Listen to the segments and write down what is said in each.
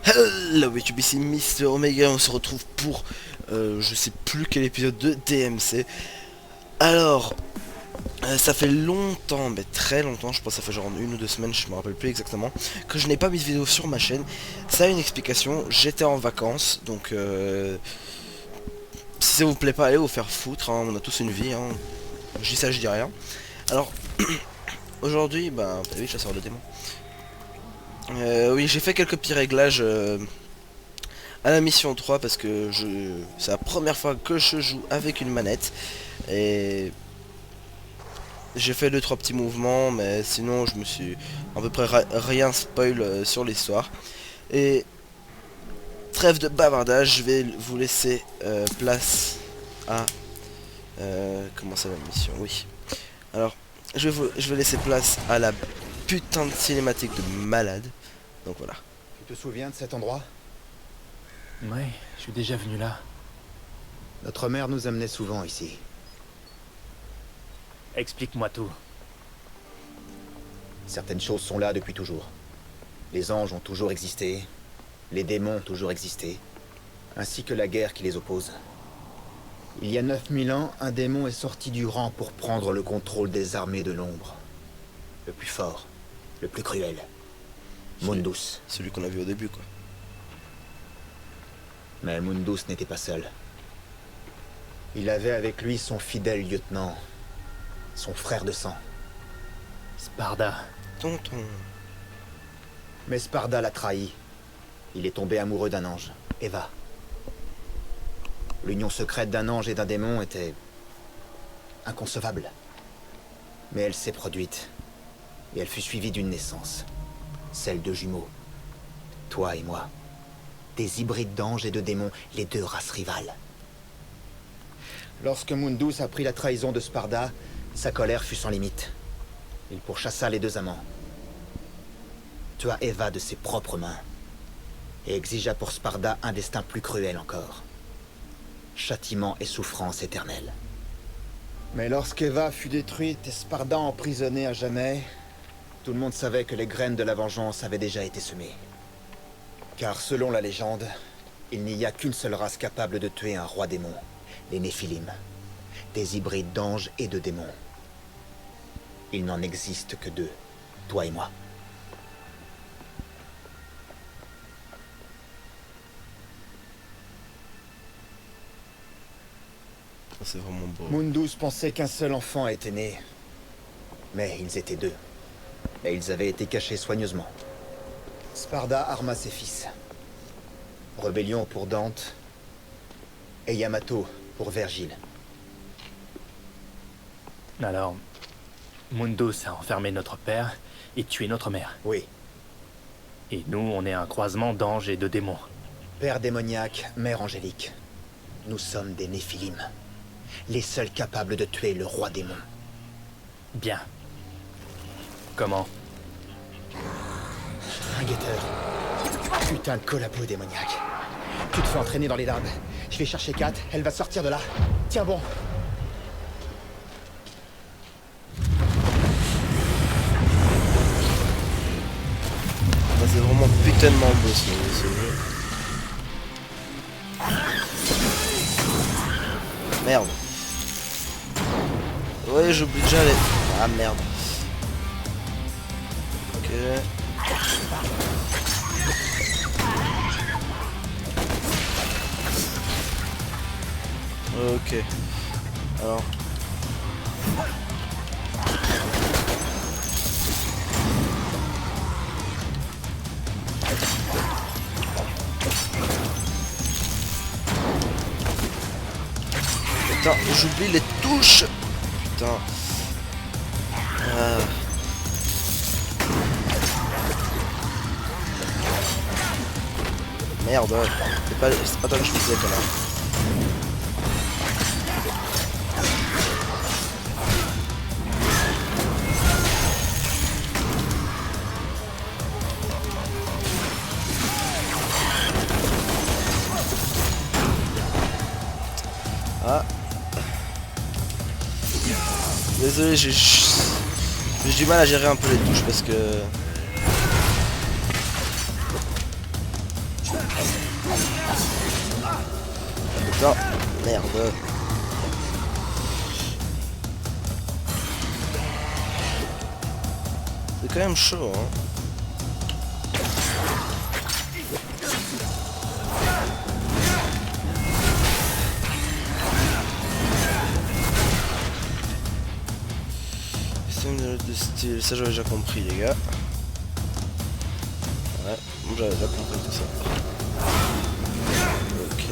Hello YouTube, ici Mister Omega, on se retrouve pour je sais plus quel épisode de DMC. Alors, ça fait longtemps, mais très longtemps, je pense que ça fait genre 1 ou 2 semaines, je me rappelle plus exactement, que je n'ai pas mis de vidéo sur ma chaîne. Ça a une explication, j'étais en vacances, donc si ça vous plaît pas, allez vous faire foutre, hein, on a tous une vie, hein. Je dis ça, je dis rien. Alors, aujourd'hui, bah, oui, chasseur de démons. Oui, j'ai fait quelques petits réglages à la mission 3 parce que c'est la première fois que je joue avec une manette et j'ai fait 2-3 petits mouvements, mais sinon je me suis à peu près rien spoil sur l'histoire. Et trêve de bavardage, je vais vous laisser place à comment c'est la mission, oui. Alors je vais laisser place à la putain de cinématique de malade. Donc voilà. Tu te souviens de cet endroit? Ouais, je suis déjà venu là. Notre mère nous amenait souvent ici. Explique-moi tout. Certaines choses sont là depuis toujours. Les anges ont toujours existé, les démons ont toujours existé, ainsi que la guerre qui les oppose. Il y a 9000 ans, un démon est sorti du rang pour prendre le contrôle des armées de l'ombre. Le plus fort, le plus cruel. Mundus. Celui qu'on a vu au début, quoi. Mais Mundus n'était pas seul. Il avait avec lui son fidèle lieutenant, son frère de sang. Sparda. Tonton. Mais Sparda l'a trahi. Il est tombé amoureux d'un ange, Eva. L'union secrète d'un ange et d'un démon était inconcevable. Mais elle s'est produite. Et elle fut suivie d'une naissance. Celle de jumeaux. Toi et moi. Des hybrides d'anges et de démons, les deux races rivales. Lorsque Mundus apprit la trahison de Sparda, sa colère fut sans limite. Il pourchassa les deux amants. Tua Eva de ses propres mains. Et exigea pour Sparda un destin plus cruel encore. Châtiment et souffrance éternelle. Mais lorsqu'Eva fut détruite et Sparda emprisonné à jamais, tout le monde savait que les graines de la vengeance avaient déjà été semées. Car selon la légende, il n'y a qu'une seule race capable de tuer un roi démon, les Néphilim, des hybrides d'anges et de démons. Il n'en existe que deux, toi et moi. C'est vraiment beau. Mundus pensait qu'un seul enfant était né, mais ils étaient deux, et ils avaient été cachés soigneusement. Sparda arma ses fils. Rébellion pour Dante et Yamato pour Vergile. Alors, Mundus a enfermé notre père et tué notre mère. Oui, Et nous, on est un croisement d'anges et de démons. père démoniaque, mère angélique. Nous sommes des Néphilim, les seuls capables de tuer le roi démon. Bien. Comment? Un guetteur. Putain de collabo démoniaque. Tu te fais entraîner dans les limbes. Je vais chercher Kat, elle va sortir de là. Tiens bon. Ah, c'est vraiment putainement beau ce jeu. Merde. Ouais, j'oublie déjà les... Ah merde. Ok. Ok. Alors. Putain, j'oublie les touches. Putain. Ah. Merde. C'est pas toi que je faisais, connard. Ah. Désolé, j'ai du mal à gérer un peu les touches parce que... Putain, merde. C'est quand même chaud, hein. Système de style, ça j'avais déjà compris les gars. Ouais, j'avais déjà compris tout ça. Ok.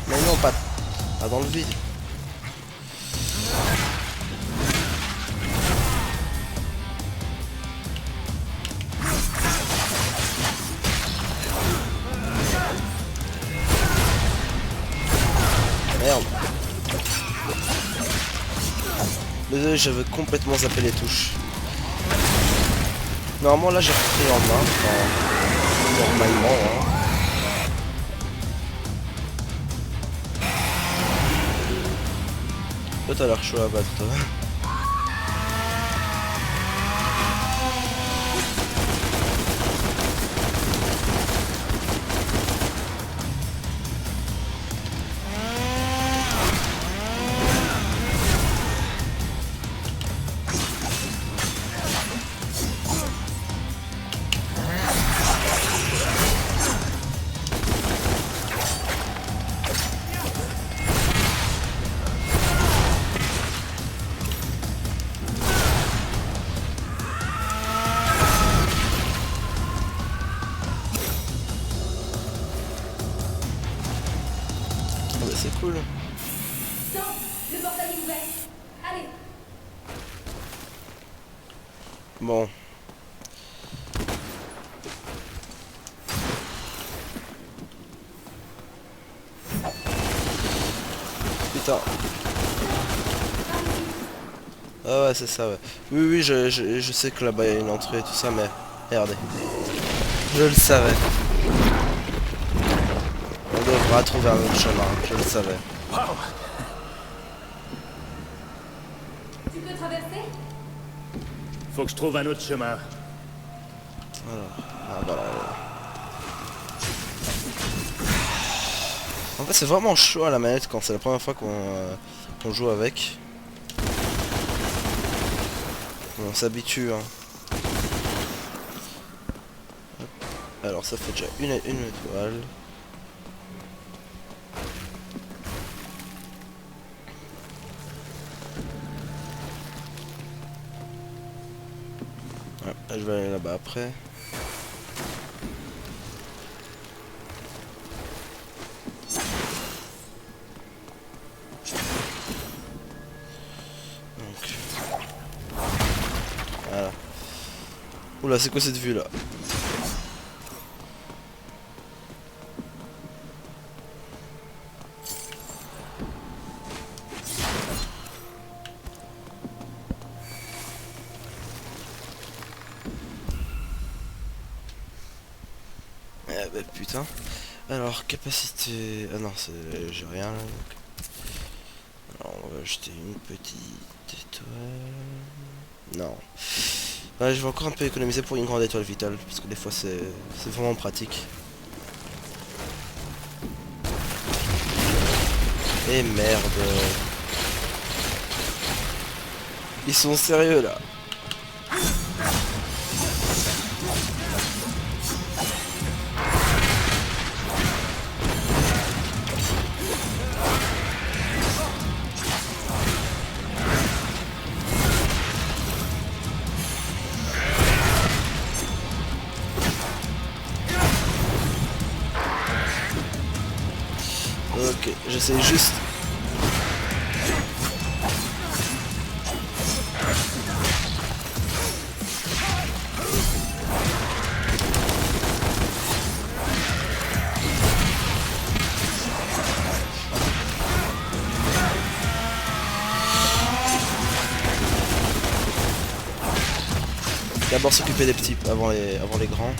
Mais non, pas dans le vide. Merde. Désolé, j'avais complètement zappé les touches. Normalement là j'ai repris en main. Enfin, normalement hein. Toi t'as l'air chaud à battre toi. Ah bah c'est cool. Non, le portail est ouvert. Allez. Bon. Putain. Ah ouais c'est ça ouais. Oui je sais que là-bas il y a une entrée et tout ça mais regardez. Je le savais. On devra trouver un autre chemin, je le savais. Tu peux traverser? Faut que je trouve un autre chemin. Ah voilà. En fait c'est vraiment chaud à la manette quand c'est la première fois qu'on joue avec. On s'habitue hein. Alors ça fait déjà une étoile. Ouais, là, je vais aller là-bas après. Donc. Voilà. Oula, c'est quoi cette vue là? Ah bah putain. Alors capacité... Ah non, j'ai rien là. Donc. Alors on va acheter une petite étoile. Non. Ouais, je vais encore un peu économiser pour une grande étoile vitale. Parce que des fois c'est vraiment pratique. Et merde. Ils sont sérieux là. Ok, j'essaie juste. D'abord s'occuper des petits avant les grands.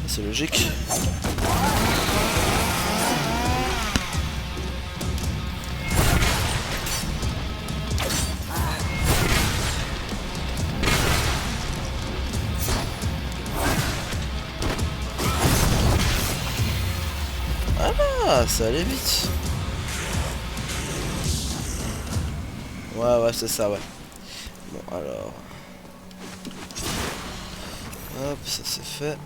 C'est logique. Ah, ça allait vite. Ouais, c'est ça, ouais. Bon, alors... Hop, ça c'est fait.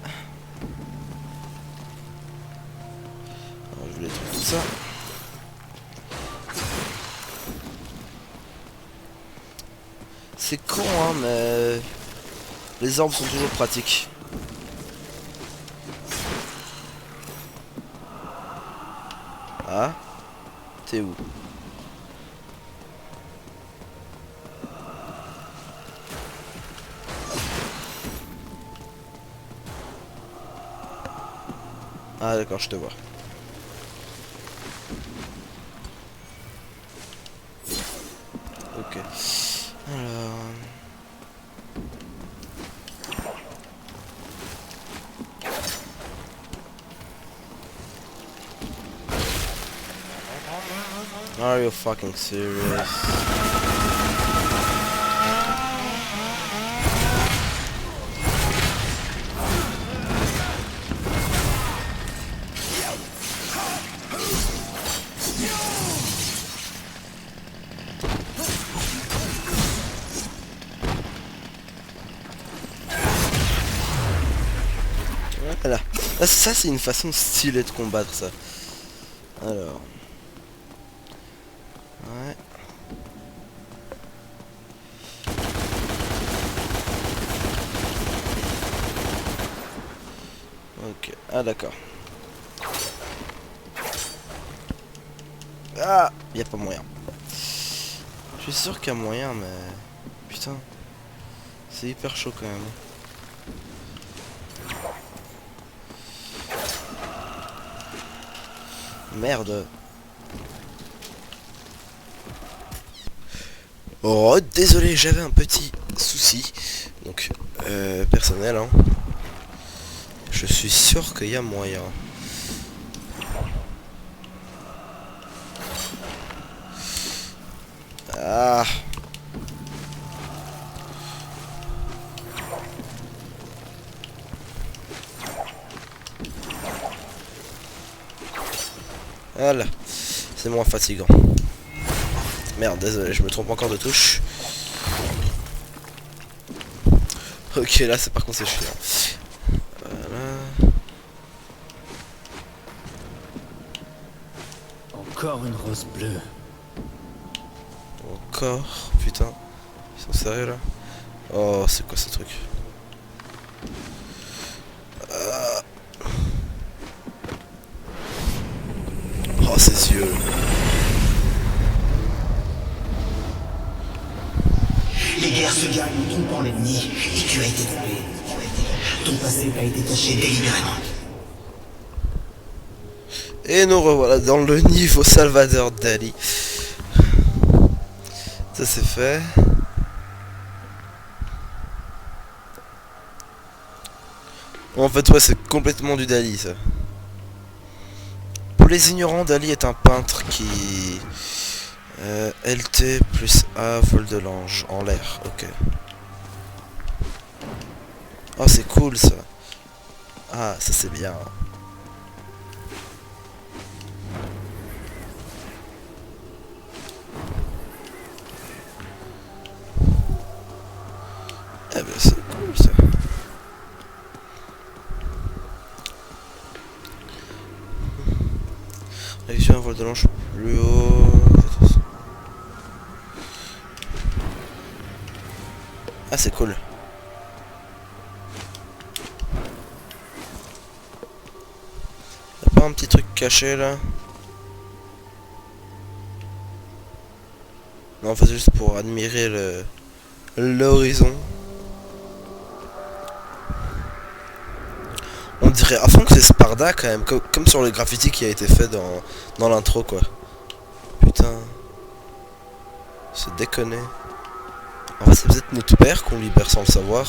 Alors, je vais détruire tout ça. C'est con, hein, mais... Les armes sont toujours pratiques. Ah, t'es où? Ah d'accord, je te vois. Ok. Alors... Are you fucking serious? Voilà. Ah, ça c'est une façon stylée de combattre ça. Alors. Ouais. Ok. Ah d'accord. Ah, y a pas moyen. Je suis sûr qu'il y a moyen, mais putain, c'est hyper chaud quand même. Merde. Oh, désolé, j'avais un petit souci. Donc, personnel, hein. Je suis sûr qu'il y a moyen. Ah. Voilà. C'est moins fatigant. Merde, désolé, je me trompe encore de touche. Ok, là, c'est par contre c'est chiant. Voilà. Encore une rose bleue. Encore, putain. Ils sont sérieux là? Oh, c'est quoi ce truc? Oh, ses yeux. Les guerres se gagnent en trompant l'ennemi, et tu as été trompé. Ton passé a été caché délibérément. Et nous revoilà dans le niveau Salvador Dali. Ça c'est fait. En fait, ouais, c'est complètement du Dali ça. Pour les ignorants, Dali est un peintre qui... LT plus A, vol de l'ange, en l'air, ok. Oh, c'est cool ça. Ah, ça c'est bien. Eh ben c'est cool ça. Réaction un vol de l'ange plus haut. Ah c'est cool. Y'a pas un petit truc caché là? Non, en fait c'est juste pour admirer l'horizon. On dirait à fond que c'est Sparda quand même, comme sur le graffiti qui a été fait dans l'intro quoi. Putain. C'est déconné. En fait c'est peut-être notre père qu'on libère sans le savoir.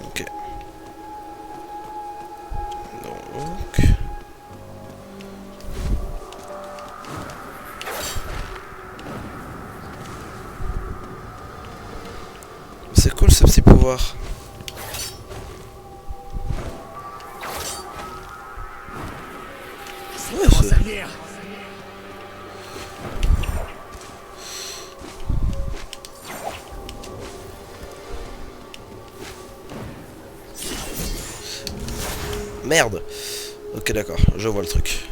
Ok. Donc... C'est cool ce petit pouvoir. Ouais, c'est... Merde. Ok d'accord, je vois le truc.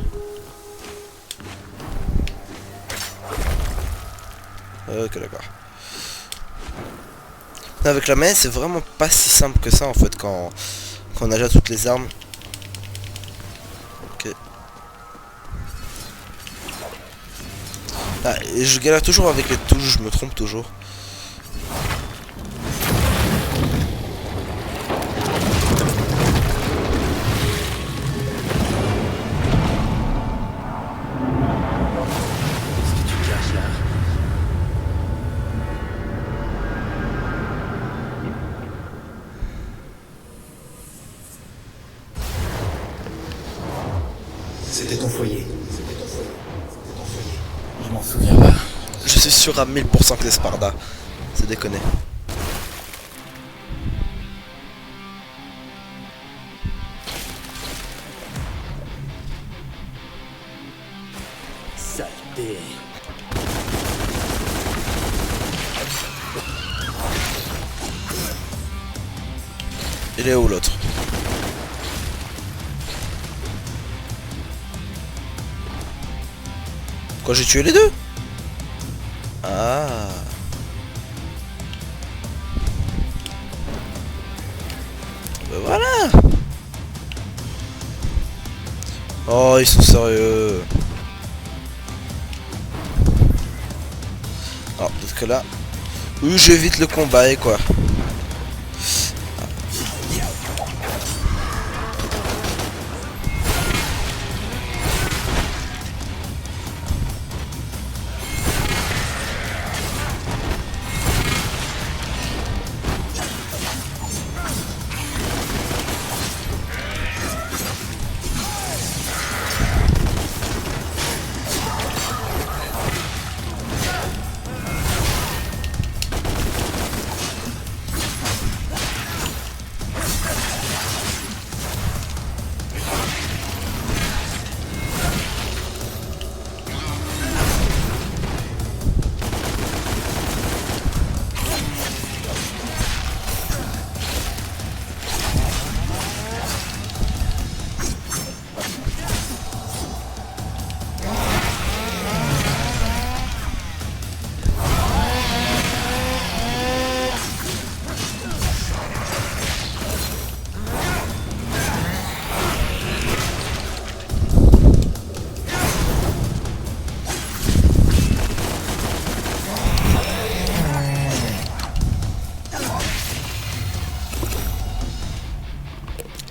Ok d'accord. Avec la manette c'est vraiment pas si simple que ça en fait quand on a déjà toutes les armes. Ok. Ah, et je galère toujours avec les touches, je me trompe toujours. Qu'est-ce que tu caches là? C'était ton foyer. Je m'en souviens pas. Je suis sûr à 1000% que c'est Sparda. C'est déconné. Saleté. Il est où l'autre? Quoi, j'ai tué les deux? Ah. Ben voilà. Oh, ils sont sérieux. Alors, peut-être que là... Oui, j'évite le combat et quoi.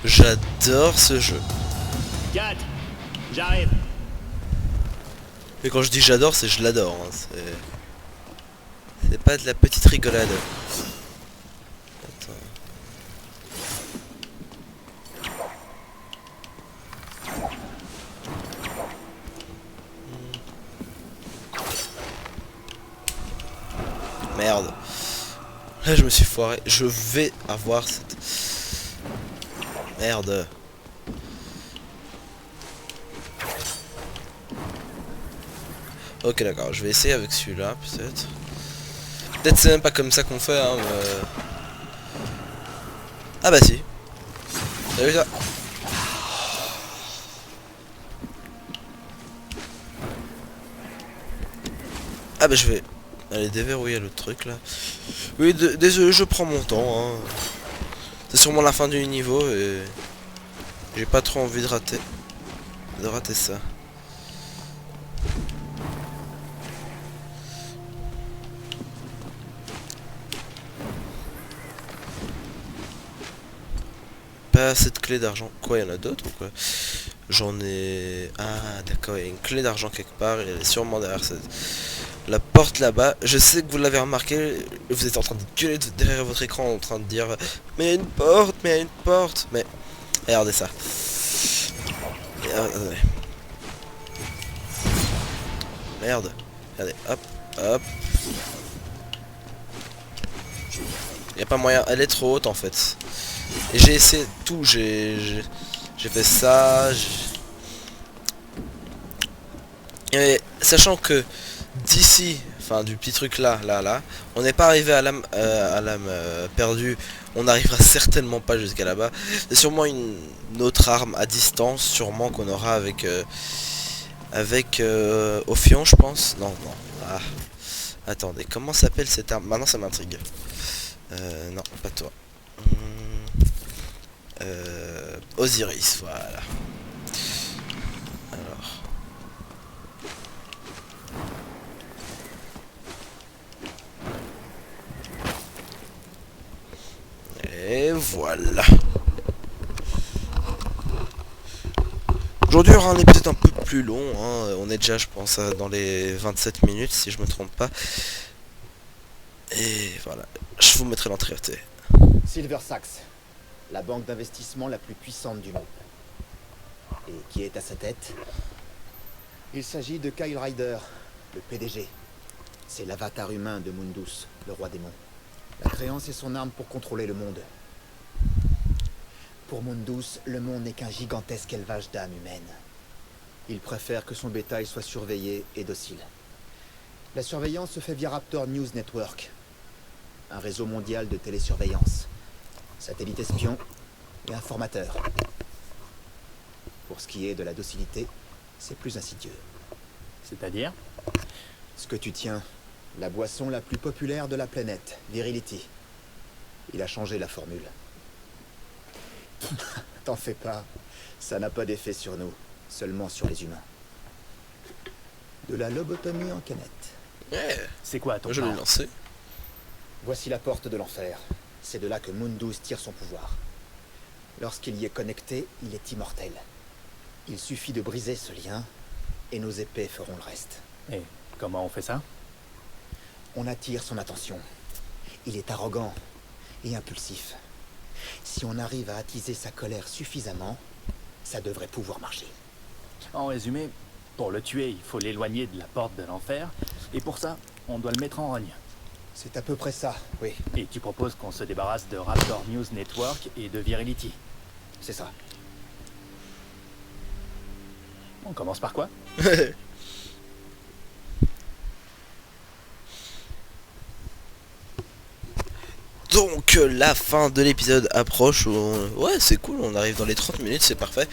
J'adore ce jeu. Kat, j'arrive. Et quand je dis j'adore, c'est je l'adore. Hein. C'est pas de la petite rigolade. Attends. Merde. Là je me suis foiré. Je vais avoir cette... Merde. Ok d'accord, je vais essayer avec celui-là peut-être. Peut-être c'est même pas comme ça qu'on fait hein, mais... Ah bah si. T'as vu ça? Ah bah je vais aller déverrouiller le truc là. Oui désolé, je prends mon temps hein. C'est sûrement la fin du niveau et... J'ai pas trop envie de rater ça. Pas assez de clés d'argent. Quoi, il y en a d'autres ou quoi? J'en ai... Ah d'accord, il y a une clé d'argent quelque part, elle est sûrement derrière la porte là-bas. Je sais que vous l'avez remarqué, vous êtes en train de gueuler derrière votre écran en train de dire mais il y a une porte, mais il y a une porte. Mais regardez ça. Regardez. Merde. Regardez, hop, hop. Y a pas moyen, elle est trop haute en fait. Et j'ai essayé tout, j'ai fait ça. Et sachant que d'ici, enfin du petit truc là, on n'est pas arrivé à l'âme perdue. On n'arrivera certainement pas jusqu'à là-bas. C'est sûrement une autre arme à distance, sûrement qu'on aura avec Ophion, je pense. Non. Ah. Attendez, comment s'appelle cette arme? Maintenant ça m'intrigue. Non, pas toi. Osiris, voilà. Alors. Et voilà. Aujourd'hui, il y aura un épisode un peu plus long. Hein. On est déjà, je pense, dans les 27 minutes, si je me trompe pas. Et voilà. Je vous mettrai l'entrée. Silver Sachs, la banque d'investissement la plus puissante du monde. Et qui est à sa tête? Il s'agit de Kyle Ryder, le PDG. C'est l'avatar humain de Mundus, le roi démon. La créance est son arme pour contrôler le monde. Pour Mundus, le monde n'est qu'un gigantesque élevage d'âmes humaines. Il préfère que son bétail soit surveillé et docile. La surveillance se fait via Raptor News Network, un réseau mondial de télésurveillance, satellite espion et informateur. Pour ce qui est de la docilité, c'est plus insidieux. C'est-à-dire? Ce que tu tiens, la boisson la plus populaire de la planète, Virility. Il a changé la formule. T'en fais pas, ça n'a pas d'effet sur nous, seulement sur les humains. De la lobotomie en canette. Ouais, C'est quoi ton je l'ai plan? lancé. Voici la porte de l'enfer. C'est de là que Mundus tire son pouvoir. Lorsqu'il y est connecté, il est immortel. Il suffit de briser ce lien, et nos épées feront le reste. Et comment on fait ça? On attire son attention. Il est arrogant et impulsif. Si on arrive à attiser sa colère suffisamment, ça devrait pouvoir marcher. En résumé, pour le tuer, il faut l'éloigner de la porte de l'enfer. Et pour ça, on doit le mettre en rogne. C'est à peu près ça, oui, Et tu proposes qu'on se débarrasse de Raptor News Network et de Virility. c'est ça. On commence par quoi? Donc la fin de l'épisode approche. Ouais, c'est cool, on arrive dans les 30 minutes, c'est parfait.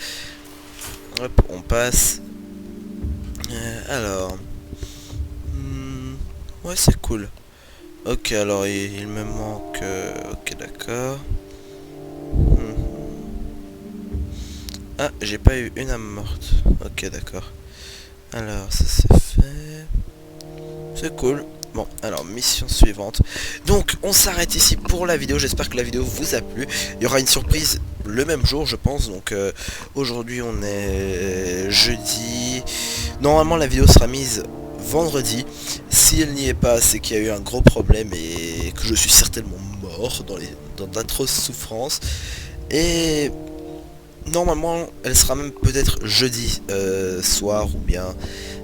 Hop, on passe. Alors. Ouais, c'est cool. Ok, alors il me manque... ok, d'accord. Ah, j'ai pas eu une âme morte. Ok, d'accord. Alors, ça c'est fait. C'est cool. Bon, alors, mission suivante. Donc, on s'arrête ici pour la vidéo. J'espère que la vidéo vous a plu. Il y aura une surprise le même jour, je pense. Donc, aujourd'hui, on est jeudi. Normalement, la vidéo sera mise vendredi. Si elle n'y est pas, c'est qu'il y a eu un gros problème et que je suis certainement mort dans d'atroces souffrances. Et normalement, elle sera même peut-être jeudi soir ou bien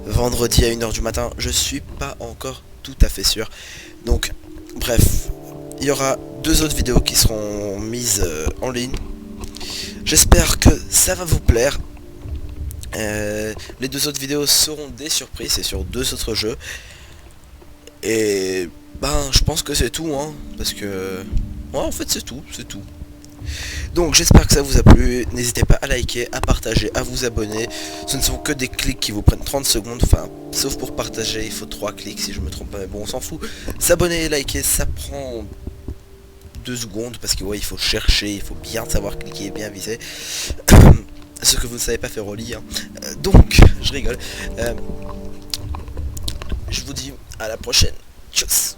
vendredi à 1 h du matin. Je suis pas encore tout à fait sûr. Donc, bref, il y aura 2 autres vidéos qui seront mises en ligne. J'espère que ça va vous plaire. Les 2 autres vidéos seront des surprises, c'est sur 2 autres jeux. Et ben, je pense que c'est tout, hein, parce que ouais, en fait c'est tout. Donc j'espère que ça vous a plu, n'hésitez pas à liker, à partager, à vous abonner. Ce ne sont que des clics qui vous prennent 30 secondes, enfin, sauf pour partager, il faut 3 clics si je me trompe pas, mais bon, on s'en fout. S'abonner et liker, ça prend 2 secondes, parce que ouais, il faut chercher, il faut bien savoir cliquer et bien viser. Ce que vous ne savez pas faire au lit, hein. Donc, je rigole. Je vous dis à la prochaine. Tchuss.